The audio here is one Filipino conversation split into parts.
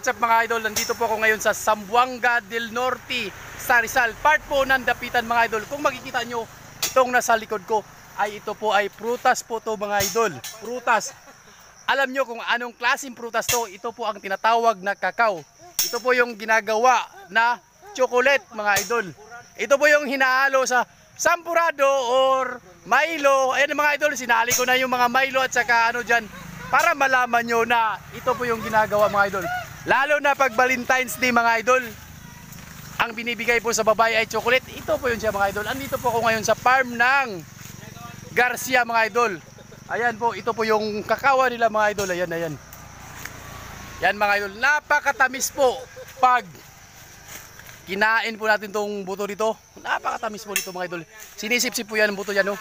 what's up mga idol? Nandito po ako ngayon sa Zamboanga del Norte sa Rizal. Part po ng Dapitan mga idol. Kung makikita nyo, itong nasa likod ko ay ito po ay prutas po to mga idol. Prutas. Alam nyo kung anong klaseng prutas to? Ito po ang tinatawag na kakao. Ito po yung ginagawa na chocolate mga idol. Ito po yung hinahalo sa sampurado or Milo. Ayan mga idol, sinali ko na yung mga Milo at saka ano dyan, para malaman nyo na ito po yung ginagawa mga idol. Lalo na pag Valentine's Day mga idol, ang binibigay po sa babae ay chocolate. Ito po yun siya mga idol. Andito po ako ngayon sa farm ng Garcia mga idol. Ayan po, ito po yung kakawa nila mga idol. Ayan, ayan. Yan mga idol, napakatamis po pag kinain po natin tong buto dito. Napakatamis po dito mga idol. Sinisip-sip po yan ang buto yan, no?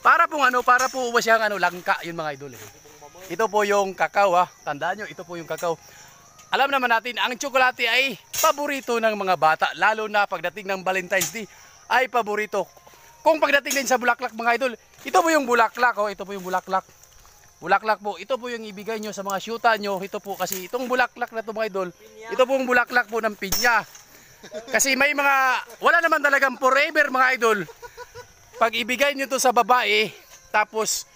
Para po ano, para po siyang ano, langka yun mga idol. Ito po yung kakao ha. Tandaan nyo, ito po yung kakao. Alam naman natin, ang tsokolate ay paborito ng mga bata. Lalo na pagdating ng Valentine's Day ay paborito. Kung pagdating din sa bulaklak mga idol, ito po yung bulaklak. Oh, ito po yung bulaklak. Bulaklak po, ito po yung ibigay nyo sa mga syuta nyo. Ito po kasi itong bulaklak na ito mga idol. Ito po yung bulaklak po ng pinya. Kasi may mga, wala naman talagang forever mga idol. Pag ibigay nyo to sa babae, tapos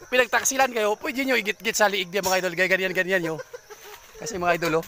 pinagtaksilan kayo, pwede nyo igit-git sa liig niya mga idol. Ganyan, ganyan nyo. Kasi mga idol, oh.